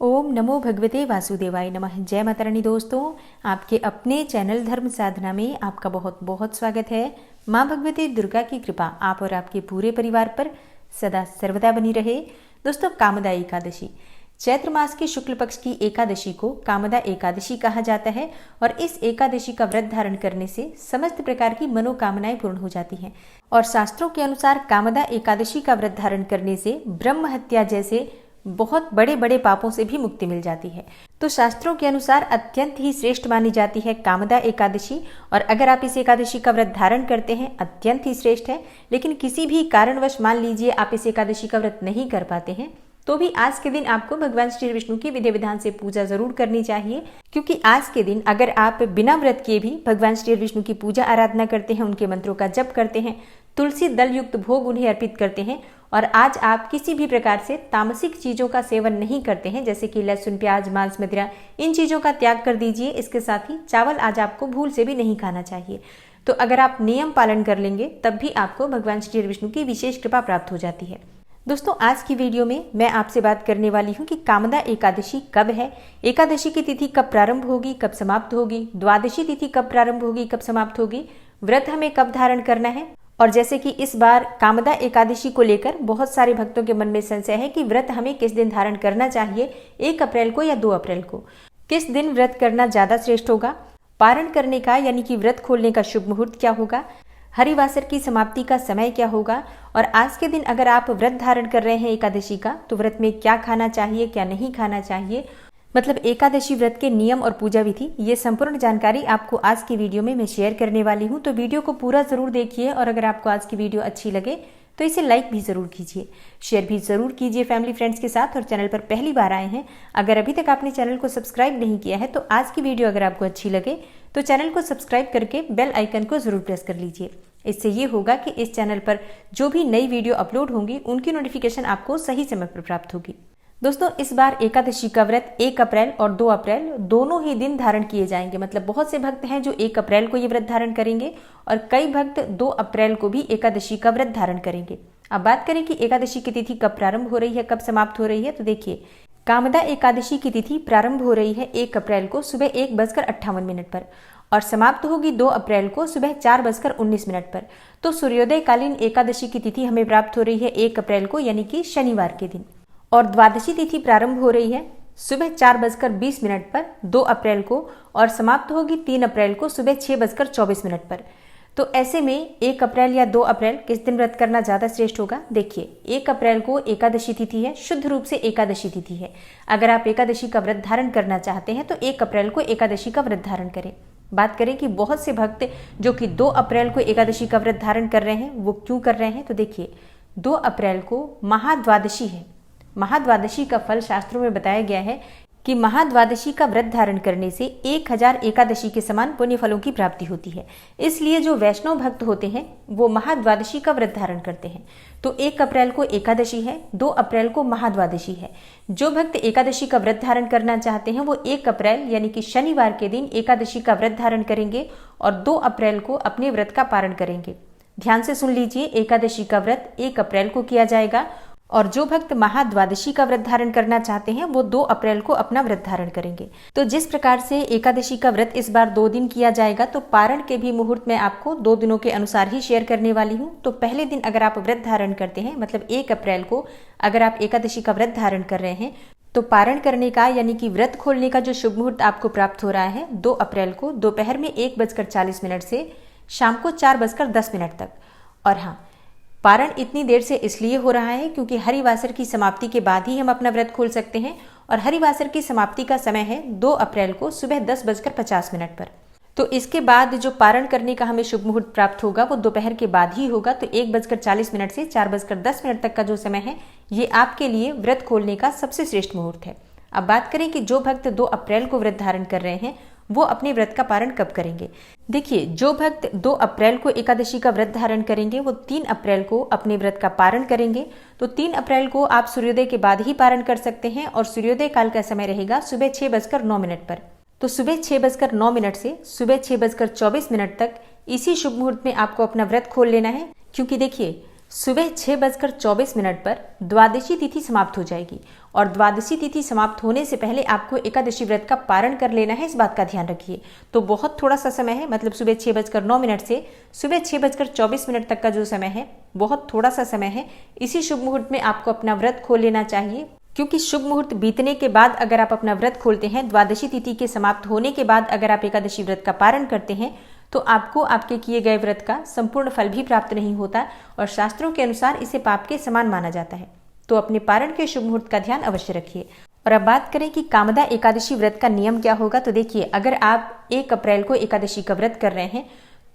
ओम नमो भगवते वासुदेवाय नमः। जय माता रानी। दोस्तों, आपके अपने चैनल धर्म साधना में आपका बहुत बहुत स्वागत है। माँ भगवती दुर्गा की कृपा आप और आपके पूरे परिवार पर सदा सर्वदा बनी रहे। दोस्तों, कामदा एकादशी चैत्र मास की शुक्ल पक्ष की एकादशी को कामदा एकादशी कहा जाता है और इस एकादशी का व्रत धारण करने से समस्त प्रकार की मनोकामनाएं पूर्ण हो जाती हैं। और शास्त्रों के अनुसार कामदा एकादशी का व्रत धारण करने से ब्रह्म हत्या जैसे बहुत बड़े बड़े पापों से भी मुक्ति मिल जाती है। तो शास्त्रों के अनुसार अत्यंत ही श्रेष्ठ मानी जाती है कामदा एकादशी। और अगर आप इस एकादशी का व्रत धारण करते हैं अत्यंत ही श्रेष्ठ है। लेकिन किसी भी कारणवश मान लीजिए आप इस एकादशी का व्रत नहीं कर पाते हैं तो भी आज के दिन आपको भगवान श्री विष्णु की विधि विधान से पूजा जरूर करनी चाहिए। क्योंकि आज के दिन अगर आप बिना व्रत किए भी भगवान श्री विष्णु की पूजा आराधना करते हैं, उनके मंत्रों का जप करते हैं, तुलसी दल युक्त भोग उन्हें अर्पित करते हैं और आज आप किसी भी प्रकार से तामसिक चीजों का सेवन नहीं करते हैं, जैसे कि लहसुन, प्याज, मांस, मदिरा, इन चीजों का त्याग कर दीजिए। इसके साथ ही चावल आज आपको भूल से भी नहीं खाना चाहिए। तो अगर आप नियम पालन कर लेंगे तब भी आपको भगवान श्री विष्णु की विशेष कृपा प्राप्त हो जाती है। दोस्तों, आज की वीडियो में मैं आपसे बात करने वाली हूँ कि कामदा एकादशी कब है, एकादशी की तिथि कब प्रारंभ होगी, कब समाप्त होगी, द्वादशी तिथि कब प्रारंभ होगी, कब समाप्त होगी, व्रत हमें कब धारण करना है। और जैसे कि इस बार कामदा एकादशी को लेकर बहुत सारे भक्तों के मन में संशय है कि व्रत हमें किस दिन धारण करना चाहिए, 1 अप्रैल को या 2 अप्रैल को, किस दिन व्रत करना ज्यादा श्रेष्ठ होगा, पारण करने का यानी कि व्रत खोलने का शुभ मुहूर्त क्या होगा, हरिवासर की समाप्ति का समय क्या होगा, और आज के दिन अगर आप व्रत धारण कर रहे हैं एकादशी का तो व्रत में क्या खाना चाहिए, क्या नहीं खाना चाहिए, मतलब एकादशी व्रत के नियम और पूजा विधि, ये संपूर्ण जानकारी आपको आज की वीडियो में मैं शेयर करने वाली हूँ। तो वीडियो को पूरा जरूर देखिए और अगर आपको आज की वीडियो अच्छी लगे तो इसे लाइक भी जरूर कीजिए, शेयर भी जरूर कीजिए फैमिली फ्रेंड्स के साथ। और चैनल पर पहली बार आए हैं, अगर अभी तक आपने चैनल को सब्सक्राइब नहीं किया है तो आज की वीडियो अगर आपको अच्छी लगे तो चैनल को सब्सक्राइब करके बेल आइकन को जरूर प्रेस कर लीजिए। इससे ये होगा कि इस चैनल पर जो भी नई वीडियो अपलोड होंगी उनकी नोटिफिकेशन आपको सही समय पर प्राप्त होगी। दोस्तों, इस बार एकादशी का व्रत 1 अप्रैल और 2 अप्रैल दोनों ही दिन धारण किए जाएंगे। मतलब बहुत से भक्त हैं जो 1 अप्रैल को ये व्रत धारण करेंगे और कई भक्त 2 अप्रैल को भी एकादशी का व्रत धारण करेंगे। अब बात करें कि एकादशी की तिथि कब प्रारंभ हो रही है, कब समाप्त हो रही है, तो देखिए कामदा एकादशी की तिथि प्रारंभ हो रही है 1 अप्रैल को सुबह 1:58 पर और समाप्त होगी 2 अप्रैल को सुबह 4:19 पर। तो सूर्योदय कालीन एकादशी की तिथि हमें प्राप्त हो रही है 1 अप्रैल को यानी कि शनिवार के दिन। और द्वादशी तिथि प्रारंभ हो रही है सुबह 4:20 पर 2 अप्रैल को और समाप्त होगी 3 अप्रैल को सुबह 6:24 पर। तो ऐसे में 1 अप्रैल या 2 अप्रैल किस दिन व्रत करना ज्यादा श्रेष्ठ होगा। देखिए, 1 अप्रैल को एकादशी तिथि है, शुद्ध रूप से एकादशी तिथि है। अगर आप एकादशी का व्रत धारण करना चाहते हैं तो 1 अप्रैल को एकादशी का व्रत धारण करें। बात करें कि बहुत से भक्त जो कि 2 अप्रैल को एकादशी का व्रत धारण कर रहे हैं वो क्यों कर रहे हैं, तो देखिए 2 अप्रैल को महाद्वादशी है। महाद्वादशी का फल शास्त्रों में बताया गया है कि महाद्वादशी का व्रत धारण करने से 1000 एकादशी के समान पुण्य फलों की प्राप्ति होती है। इसलिए जो वैष्णव भक्त होते हैं वो महाद्वादशी का व्रत धारण करते हैं। तो 1 अप्रैल को एकादशी है, 2 अप्रैल को महाद्वादशी है। जो भक्त एकादशी का व्रत धारण करना चाहते हैं वो 1 अप्रैल यानी कि शनिवार के दिन एकादशी का व्रत धारण करेंगे और 2 अप्रैल को अपने व्रत का पारण करेंगे। ध्यान से सुन लीजिए, एकादशी का व्रत 1 अप्रैल को किया जाएगा और जो भक्त महाद्वादशी का व्रत धारण करना चाहते हैं वो 2 अप्रैल को अपना व्रत धारण करेंगे। तो जिस प्रकार से एकादशी का व्रत इस बार 2 दिन किया जाएगा तो पारण के भी मुहूर्त मैं आपको 2 दिनों के अनुसार ही शेयर करने वाली हूँ। तो पहले दिन अगर आप व्रत धारण करते हैं, मतलब 1 अप्रैल को अगर आप एकादशी का व्रत धारण कर रहे हैं तो पारण करने का यानी कि व्रत खोलने का जो शुभ मुहूर्त आपको प्राप्त हो रहा है 2 अप्रैल को दोपहर में 1:40 से शाम को 4:10 तक। और हाँ, पारण इतनी देर से इसलिए हो रहा है क्योंकि हरिवासर की समाप्ति के बाद ही हम अपना व्रत खोल सकते हैं और हरिवासर की समाप्ति का समय है 2 अप्रैल को सुबह 10:50 पर। तो इसके बाद जो पारण करने का हमें शुभ मुहूर्त प्राप्त होगा वो दोपहर के बाद ही होगा। तो 1:40 से 4:10 तक का जो समय है ये आपके लिए व्रत खोलने का सबसे श्रेष्ठ मुहूर्त है। अब बात करें कि जो भक्त 2 अप्रैल को व्रत धारण कर रहे हैं वो अपने व्रत का पारण कब करेंगे। देखिए, जो भक्त 2 अप्रैल को एकादशी का व्रत धारण करेंगे वो 3 अप्रैल को अपने व्रत का पारण करेंगे। तो 3 अप्रैल को आप सूर्योदय के बाद ही पारण कर सकते हैं और सूर्योदय काल का समय रहेगा सुबह 6:09 पर। तो सुबह 6:09 से सुबह 6:24 तक इसी शुभ मुहूर्त में आपको अपना व्रत खोल लेना है। क्योंकि देखिए, सुबह 6:24 पर द्वादशी तिथि समाप्त हो जाएगी और द्वादशी तिथि समाप्त होने से पहले आपको एकादशी व्रत का पारण कर लेना है, इस बात का ध्यान रखिए। तो बहुत थोड़ा सा समय है, मतलब सुबह 6:09 से सुबह 6:24 तक का जो समय है बहुत थोड़ा सा समय है। इसी शुभ मुहूर्त में आपको अपना व्रत खोल लेना चाहिए, क्योंकि शुभ मुहूर्त बीतने के बाद अगर आप अपना व्रत खोलते हैं, द्वादशी तिथि के समाप्त होने के बाद अगर आप एकादशी व्रत का पारण करते हैं तो आपको आपके किए गए व्रत का संपूर्ण फल भी प्राप्त नहीं होता और शास्त्रों के अनुसार इसे पाप के समान माना जाता है। तो अपने पारण के शुभ मुहूर्त का ध्यान अवश्य रखिए। और अब बात करें कि कामदा एकादशी व्रत का नियम क्या होगा, तो देखिए, अगर आप 1 अप्रैल को एकादशी का व्रत कर रहे हैं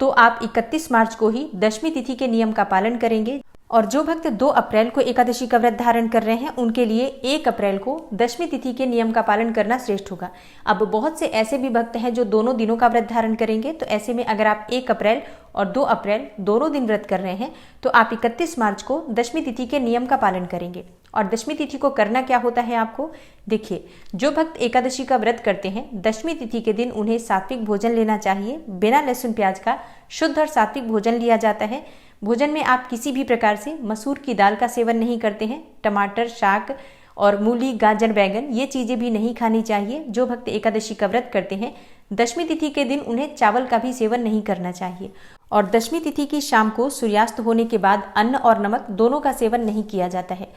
तो आप 31 मार्च को ही दशमी तिथि के नियम का पालन करेंगे, और जो भक्त 2 अप्रैल को एकादशी का व्रत धारण कर रहे हैं उनके लिए 1 अप्रैल को दशमी तिथि के नियम का पालन करना श्रेष्ठ होगा। अब बहुत से ऐसे भी भक्त हैं जो दोनों दिनों का व्रत धारण करेंगे, तो ऐसे में अगर आप 1 अप्रैल और 2 अप्रैल दोनों दिन व्रत कर रहे हैं तो आप 31 मार्च को दशमी तिथि के नियम का पालन करेंगे। और दशमी तिथि को करना क्या होता है आपको, देखिए, जो भक्त एकादशी का व्रत करते हैं दशमी तिथि के दिन उन्हें सात्विक भोजन लेना चाहिए। बिना लहसुन प्याज का शुद्ध और सात्विक भोजन लिया जाता है। भोजन में आप किसी भी प्रकार से मसूर की दाल का सेवन नहीं करते हैं। टमाटर, शाक और मूली, गाजर, बैंगन ये चीजें भी नहीं खानी चाहिए। जो भक्त एकादशी का व्रत करते हैं दशमी तिथि के दिन उन्हें चावल का भी सेवन नहीं करना चाहिए। और दशमी तिथि की शाम को सूर्यास्त होने के बाद अन्न और नमक दोनों का सेवन नहीं किया जाता है।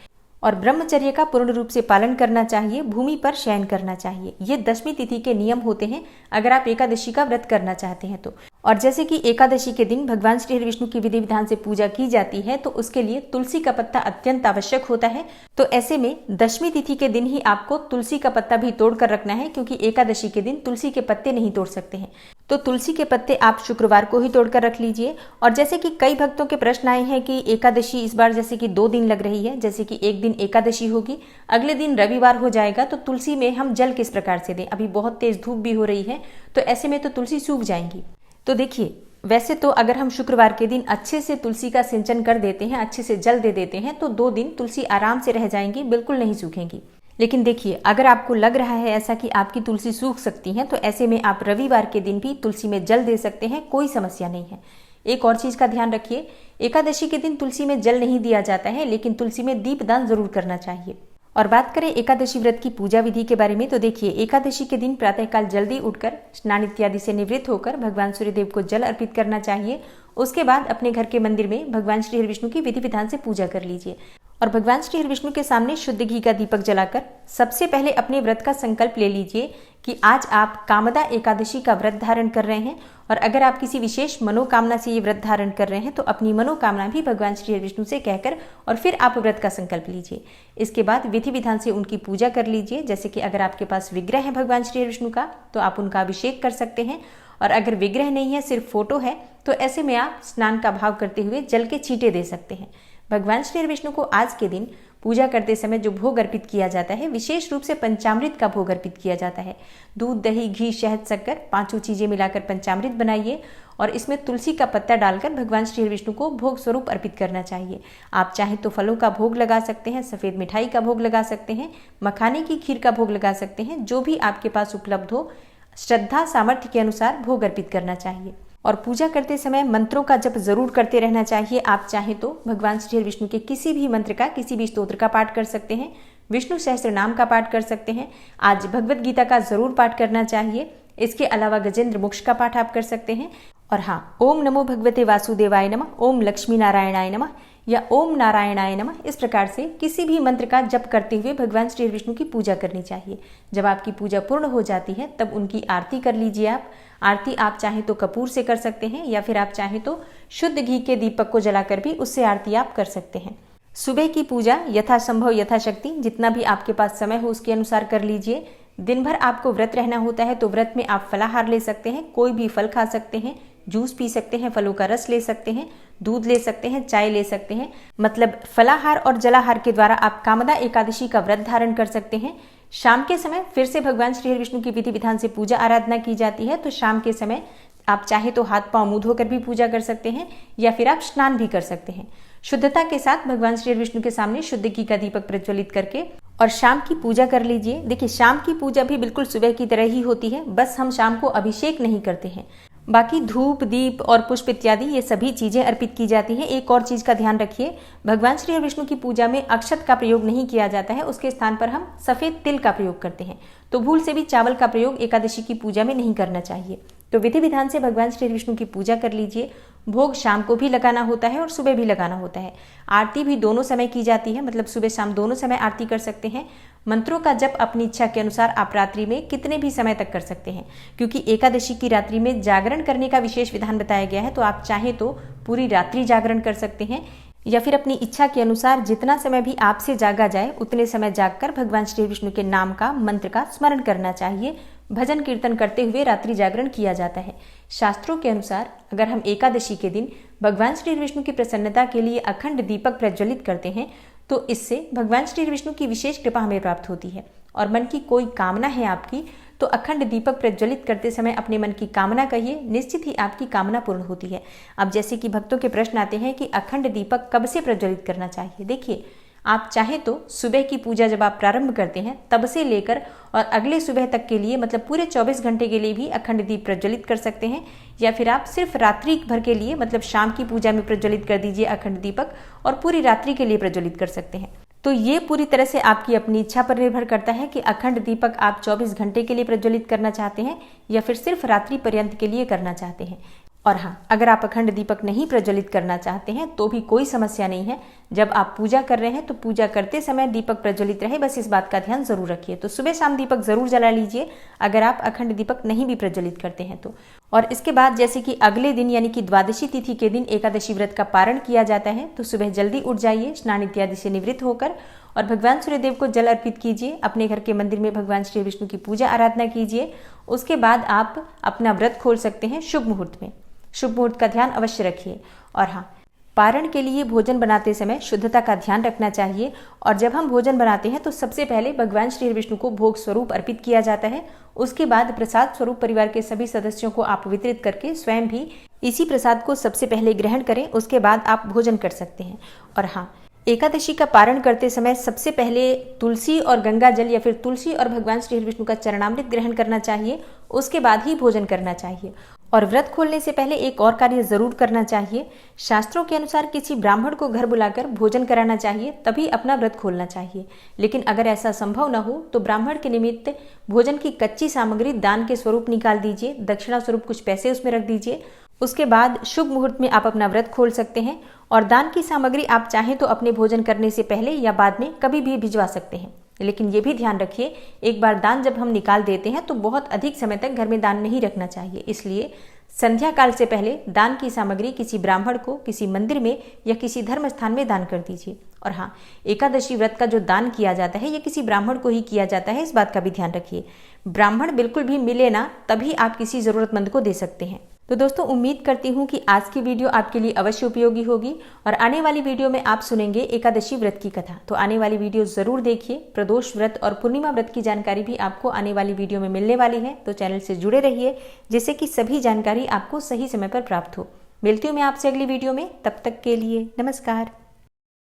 और ब्रह्मचर्य का पूर्ण रूप से पालन करना चाहिए। भूमि पर शयन करना चाहिए। ये दशमी तिथि के नियम होते हैं अगर आप एकादशी का व्रत करना चाहते हैं तो। और जैसे कि एकादशी के दिन भगवान श्री हरि विष्णु की विधि विधान से पूजा की जाती है तो उसके लिए तुलसी का पत्ता अत्यंत आवश्यक होता है। तो ऐसे में दशमी तिथि के दिन ही आपको तुलसी का पत्ता भी तोड़ कर रखना है, क्योंकि एकादशी के दिन तुलसी के पत्ते नहीं तोड़ सकते हैं। तो तुलसी के पत्ते आप शुक्रवार को ही तोड़कर रख लीजिए। और जैसे कि कई भक्तों के प्रश्न आए हैं कि एकादशी इस बार जैसे कि 2 दिन लग रही है, जैसे कि एक दिन एकादशी होगी, अगले दिन रविवार हो जाएगा, तो तुलसी में हम जल किस प्रकार से दें। अभी बहुत तेज धूप भी हो रही है, तो ऐसे में तो तुलसी सूख जाएंगी। तो देखिए, वैसे तो अगर हम शुक्रवार के दिन अच्छे से तुलसी का सिंचन कर देते हैं, अच्छे से जल दे देते हैं, तो 2 दिन तुलसी आराम से रह जाएंगी, बिल्कुल नहीं सूखेंगी। लेकिन देखिए, अगर आपको लग रहा है ऐसा कि आपकी तुलसी सूख सकती है, तो ऐसे में आप रविवार के दिन भी तुलसी में जल दे सकते हैं, कोई समस्या नहीं है। एक और चीज का ध्यान रखिए, एकादशी के दिन तुलसी में जल नहीं दिया जाता है, लेकिन तुलसी में दीपदान जरूर करना चाहिए। और बात करें एकादशी व्रत की पूजा विधि के बारे में, तो देखिए, एकादशी के दिन प्रातःकाल जल्दी उठकर स्नान इत्यादि से निवृत्त होकर भगवान सूर्यदेव को जल अर्पित करना चाहिए। उसके बाद अपने घर के मंदिर में भगवान श्री हरि विष्णु की विधि विधान से पूजा कर लीजिए और भगवान श्री हरि विष्णु के सामने शुद्ध घी का दीपक जलाकर सबसे पहले अपने व्रत का संकल्प ले लीजिए कि आज आप कामदा एकादशी का व्रत धारण कर रहे हैं। और अगर आप किसी विशेष मनोकामना से ये व्रत धारण कर रहे हैं तो अपनी मनोकामना भी भगवान श्री हरि विष्णु से कहकर और फिर आप व्रत का संकल्प लीजिए। इसके बाद विधि विधान से उनकी पूजा कर लीजिए। जैसे कि अगर आपके पास विग्रह है भगवान श्री हरि विष्णु का तो आप उनका अभिषेक कर सकते हैं, और अगर विग्रह नहीं है, सिर्फ फोटो है, तो ऐसे में आप स्नान का भाव करते हुए जल के छींटे दे सकते हैं। भगवान श्री हरि विष्णु को आज के दिन पूजा करते समय जो भोग अर्पित किया जाता है, विशेष रूप से पंचामृत का भोग अर्पित किया जाता है। दूध, दही, घी, शहद, शक्कर, 5 चीजें मिलाकर पंचामृत बनाइए और इसमें तुलसी का पत्ता डालकर भगवान श्री हरि विष्णु को भोग स्वरूप अर्पित करना चाहिए। आप चाहे तो फलों का भोग लगा सकते हैं, सफेद मिठाई का भोग लगा सकते हैं, मखाने की खीर का भोग लगा सकते हैं, जो भी आपके पास उपलब्ध हो, श्रद्धा सामर्थ्य के अनुसार भोग अर्पित करना चाहिए। और पूजा करते समय मंत्रों का जप जरूर करते रहना चाहिए। आप चाहें तो भगवान श्री हरि विष्णु के किसी भी मंत्र का, किसी भी स्तोत्र का पाठ कर सकते हैं, विष्णु सहस्त्र नाम का पाठ कर सकते हैं। आज भगवत गीता का जरूर पाठ करना चाहिए। इसके अलावा गजेंद्र मोक्ष का पाठ आप कर सकते हैं। और हाँ, ओम नमो भगवते वासुदेवाय नमः, ओम लक्ष्मी नारायणाय नमः या ओम नारायणाय नमः, इस प्रकार से किसी भी मंत्र का जप करते हुए भगवान श्री हरि विष्णु की पूजा करनी चाहिए। जब आपकी पूजा पूर्ण हो जाती है तब उनकी आरती कर लीजिए। आप आरती आप चाहें तो कपूर से कर सकते हैं या फिर आप चाहें तो शुद्ध घी के दीपक को जलाकर भी उससे आरती आप कर सकते हैं। सुबह की पूजा यथासंभव यथाशक्ति जितना भी आपके पास समय हो उसके अनुसार कर लीजिए। दिन भर आपको व्रत रहना होता है तो व्रत में आप फलाहार ले सकते हैं, कोई भी फल खा सकते हैं, जूस पी सकते हैं, फलों का रस ले सकते हैं, दूध ले सकते हैं, चाय ले सकते हैं। मतलब फलाहार और जलाहार के द्वारा आप कामदा एकादशी का व्रत धारण कर सकते हैं। शाम के समय फिर से भगवान श्री हरि विष्णु की विधि विधान से पूजा आराधना की जाती है, तो शाम के समय आप चाहे तो हाथ पांव मुंह धोकर भी पूजा कर सकते हैं या फिर आप स्नान भी कर सकते हैं। शुद्धता के साथ भगवान श्री हरि विष्णु के सामने शुद्ध घी का दीपक प्रज्वलित करके और शाम की पूजा कर लीजिए। देखिए, शाम की पूजा भी बिल्कुल सुबह की तरह ही होती है, बस हम शाम को अभिषेक नहीं करते हैं। बाकी धूप, दीप और पुष्प इत्यादि ये सभी चीजें अर्पित की जाती हैं। एक और चीज का ध्यान रखिए, भगवान श्री विष्णु की पूजा में अक्षत का प्रयोग नहीं किया जाता है, उसके स्थान पर हम सफेद तिल का प्रयोग करते हैं। तो भूल से भी चावल का प्रयोग एकादशी की पूजा में नहीं करना चाहिए। तो विधि विधान से भगवान श्री विष्णु की पूजा कर लीजिए। भोग शाम को भी लगाना होता है और सुबह भी लगाना होता है। आरती भी दोनों समय की जाती है, मतलब सुबह शाम दोनों समय आरती कर सकते हैं। मंत्रों का जप अपनी इच्छा के अनुसार आप रात्रि में कितने भी समय तक कर सकते हैं, क्योंकि एकादशी की रात्रि में जागरण करने का विशेष विधान बताया गया है। तो आप चाहें तो पूरी रात्रि जागरण कर सकते हैं, या फिर अपनी इच्छा के अनुसार जितना समय भी आपसे जागा जाए उतने समय जागकर भगवान श्री विष्णु के नाम का, मंत्र का स्मरण करना चाहिए। भजन कीर्तन करते हुए रात्रि जागरण किया जाता है। शास्त्रों के अनुसार अगर हम एकादशी के दिन भगवान श्री विष्णु की प्रसन्नता के लिए अखंड दीपक प्रज्वलित करते हैं तो इससे भगवान श्री विष्णु की विशेष कृपा हमें प्राप्त होती है। और मन की कोई कामना है आपकी तो अखंड दीपक प्रज्वलित करते समय अपने मन की कामना कहिए, निश्चित ही आपकी कामना पूर्ण होती है। अब जैसे कि भक्तों के प्रश्न आते हैं कि अखंड दीपक कब से प्रज्वलित करना चाहिए। देखिए, आप चाहें तो सुबह की पूजा जब आप प्रारंभ करते हैं तब से लेकर और अगले सुबह तक के लिए, मतलब पूरे 24 घंटे के लिए भी अखंड दीप प्रज्वलित कर सकते हैं, या फिर आप सिर्फ रात्रि भर के लिए, मतलब शाम की पूजा में प्रज्वलित कर दीजिए अखंड दीपक और पूरी रात्रि के लिए प्रज्वलित कर सकते हैं। तो ये पूरी तरह से आपकी अपनी इच्छा पर निर्भर करता है कि अखंड दीपक आप 24 घंटे के लिए प्रज्वलित करना चाहते हैं या फिर सिर्फ रात्रि पर्यंत के लिए करना चाहते हैं। और हाँ, अगर आप अखंड दीपक नहीं प्रज्वलित करना चाहते हैं तो भी कोई समस्या नहीं है। जब आप पूजा कर रहे हैं तो पूजा करते समय दीपक प्रज्वलित रहे, बस इस बात का ध्यान जरूर रखिए। तो सुबह शाम दीपक जरूर जला लीजिए अगर आप अखंड दीपक नहीं भी प्रज्वलित करते हैं तो। और इसके बाद जैसे कि अगले दिन यानी कि द्वादशी तिथि के दिन एकादशी व्रत का पारण किया जाता है, तो सुबह जल्दी उठ जाइए, स्नान इत्यादि से निवृत्त होकर और भगवान सूर्यदेव को जल अर्पित कीजिए। अपने घर के मंदिर में भगवान श्री विष्णु की पूजा आराधना कीजिए। उसके बाद आप अपना व्रत खोल सकते हैं शुभ मुहूर्त में। शुभ मुहूर्त का ध्यान अवश्य रखिए। और हाँ, पारण के लिए भोजन बनाते समय शुद्धता का ध्यान रखना चाहिए। और जब हम भोजन बनाते हैं तो सबसे पहले भगवान श्री विष्णु को भोग स्वरूप अर्पित किया जाता है। उसके बाद प्रसाद स्वरूप परिवार के सभी सदस्यों को आप वितरित करके स्वयं भी इसी प्रसाद को सबसे पहले ग्रहण करें, उसके बाद आप भोजन कर सकते हैं। और हाँ, एकादशी का पारण करते समय सबसे पहले तुलसी और गंगा जल या फिर तुलसी और भगवान श्री विष्णु का चरणामृत ग्रहण करना चाहिए, उसके बाद ही भोजन करना चाहिए। और व्रत खोलने से पहले एक और कार्य जरूर करना चाहिए। शास्त्रों के अनुसार किसी ब्राह्मण को घर बुलाकर भोजन कराना चाहिए, तभी अपना व्रत खोलना चाहिए। लेकिन अगर ऐसा संभव न हो तो ब्राह्मण के निमित्त भोजन की कच्ची सामग्री दान के स्वरूप निकाल दीजिए, दक्षिणा स्वरूप कुछ पैसे उसमें रख दीजिए। उसके बाद शुभ मुहूर्त में आप अपना व्रत खोल सकते हैं। और दान की सामग्री आप चाहें तो अपने भोजन करने से पहले या बाद में कभी भी भिजवा सकते हैं। लेकिन ये भी ध्यान रखिए, एक बार दान जब हम निकाल देते हैं तो बहुत अधिक समय तक घर में दान नहीं रखना चाहिए। इसलिए संध्या काल से पहले दान की सामग्री किसी ब्राह्मण को किसी मंदिर में या किसी धर्म स्थान में दान कर दीजिए। और हाँ, एकादशी व्रत का जो दान किया जाता है ये किसी ब्राह्मण को ही किया जाता है, इस बात का भी ध्यान रखिए। ब्राह्मण बिल्कुल भी मिले ना, तभी आप किसी जरूरतमंद को दे सकते हैं। तो दोस्तों, उम्मीद करती हूँ कि आज की वीडियो आपके लिए अवश्य उपयोगी होगी। और आने वाली वीडियो में आप सुनेंगे एकादशी व्रत की कथा। तो आने वाली वीडियो जरूर देखिए। प्रदोष व्रत और पूर्णिमा व्रत की जानकारी भी आपको आने वाली वीडियो में मिलने वाली है, तो चैनल से जुड़े रहिए जिससे कि सभी जानकारी आपको सही समय पर प्राप्त हो। मिलती हूँ मैं आपसे अगली वीडियो में, तब तक के लिए नमस्कार।